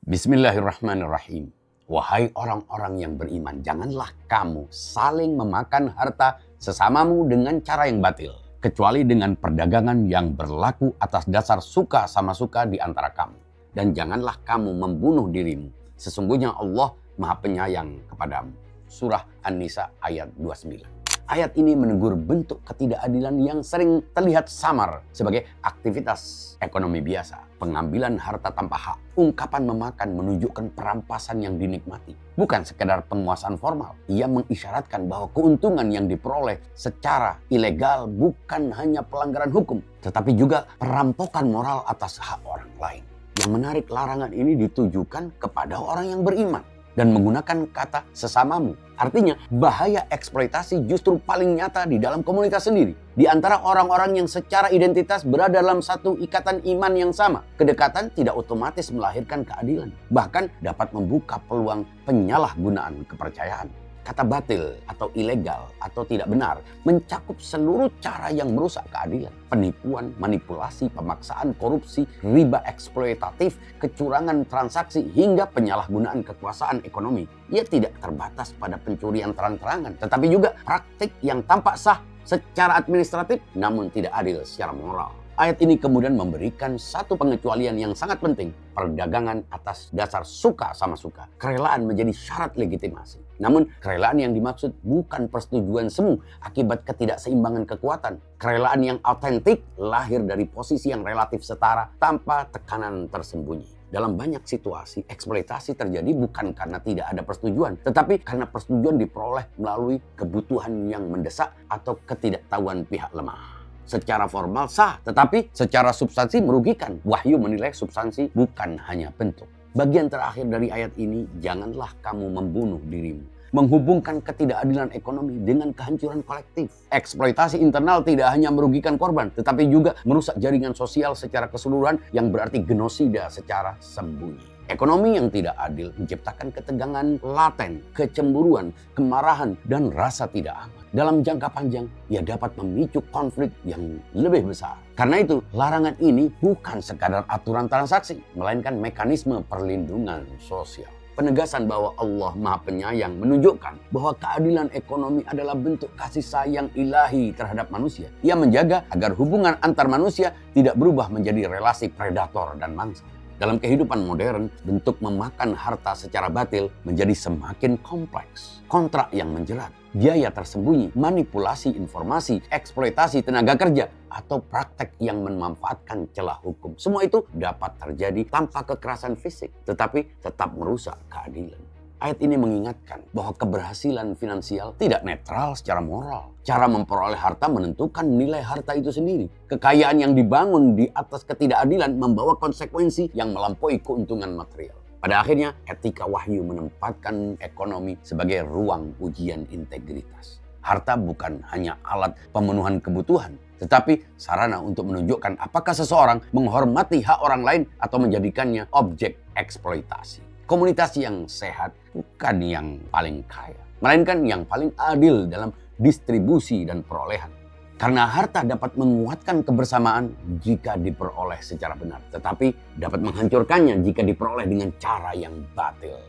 Bismillahirrahmanirrahim. Wahai orang-orang yang beriman, janganlah kamu saling memakan harta sesamamu dengan cara yang batil, kecuali dengan perdagangan yang berlaku atas dasar suka sama suka di antara kamu. Dan janganlah kamu membunuh dirimu. Sesungguhnya Allah Maha Penyayang kepadamu. Surah An-Nisa ayat 29. Ayat ini menegur bentuk ketidakadilan yang sering terlihat samar sebagai aktivitas ekonomi biasa. Pengambilan harta tanpa hak, ungkapan memakan menunjukkan perampasan yang dinikmati. Bukan sekedar penguasaan formal. Ia mengisyaratkan bahwa keuntungan yang diperoleh secara ilegal bukan hanya pelanggaran hukum, tetapi juga perampokan moral atas hak orang lain. Yang menarik, larangan ini ditujukan kepada orang yang beriman dan menggunakan kata sesamamu. Artinya, bahaya eksploitasi justru paling nyata di dalam komunitas sendiri. Di antara orang-orang yang secara identitas berada dalam satu ikatan iman yang sama, kedekatan tidak otomatis melahirkan keadilan. Bahkan dapat membuka peluang penyalahgunaan kepercayaan. Kata batil atau ilegal atau tidak benar mencakup seluruh cara yang merusak keadilan. Penipuan, manipulasi, pemaksaan, korupsi, riba eksploitatif, kecurangan transaksi, hingga penyalahgunaan kekuasaan ekonomi. Ia tidak terbatas pada pencurian terang-terangan, tetapi juga praktik yang tampak sah secara administratif namun tidak adil secara moral. Ayat ini kemudian memberikan satu pengecualian yang sangat penting. Perdagangan atas dasar suka sama suka. Kerelaan menjadi syarat legitimasi. Namun kerelaan yang dimaksud bukan persetujuan semu akibat ketidakseimbangan kekuatan. Kerelaan yang autentik lahir dari posisi yang relatif setara tanpa tekanan tersembunyi. Dalam banyak situasi, eksploitasi terjadi bukan karena tidak ada persetujuan, tetapi karena persetujuan diperoleh melalui kebutuhan yang mendesak atau ketidaktahuan pihak lemah. Secara formal sah, tetapi secara substansi merugikan. Wahyu menilai substansi bukan hanya bentuk. Bagian terakhir dari ayat ini, janganlah kamu membunuh dirimu. Menghubungkan ketidakadilan ekonomi dengan kehancuran kolektif. Eksploitasi internal tidak hanya merugikan korban, tetapi juga merusak jaringan sosial secara keseluruhan yang berarti genosida secara sembunyi. Ekonomi yang tidak adil menciptakan ketegangan laten, kecemburuan, kemarahan, dan rasa tidak aman. Dalam jangka panjang, ia dapat memicu konflik yang lebih besar. Karena itu, larangan ini bukan sekadar aturan transaksi, melainkan mekanisme perlindungan sosial. Penegasan bahwa Allah Maha Penyayang menunjukkan bahwa keadilan ekonomi adalah bentuk kasih sayang ilahi terhadap manusia. Ia menjaga agar hubungan antar manusia tidak berubah menjadi relasi predator dan mangsa. Dalam kehidupan modern, bentuk memakan harta secara batil menjadi semakin kompleks. Kontrak yang menjerat, biaya tersembunyi, manipulasi informasi, eksploitasi tenaga kerja, atau praktek yang memanfaatkan celah hukum. Semua itu dapat terjadi tanpa kekerasan fisik, tetapi tetap merusak keadilan. Ayat ini mengingatkan bahwa keberhasilan finansial tidak netral secara moral. Cara memperoleh harta menentukan nilai harta itu sendiri. Kekayaan yang dibangun di atas ketidakadilan membawa konsekuensi yang melampaui keuntungan material. Pada akhirnya, etika wahyu menempatkan ekonomi sebagai ruang ujian integritas. Harta bukan hanya alat pemenuhan kebutuhan, tetapi sarana untuk menunjukkan apakah seseorang menghormati hak orang lain atau menjadikannya objek eksploitasi. Komunitas yang sehat bukan yang paling kaya, melainkan yang paling adil dalam distribusi dan perolehan. Karena harta dapat menguatkan kebersamaan jika diperoleh secara benar, tetapi dapat menghancurkannya jika diperoleh dengan cara yang batil.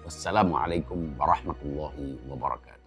Wassalamualaikum warahmatullahi wabarakatuh.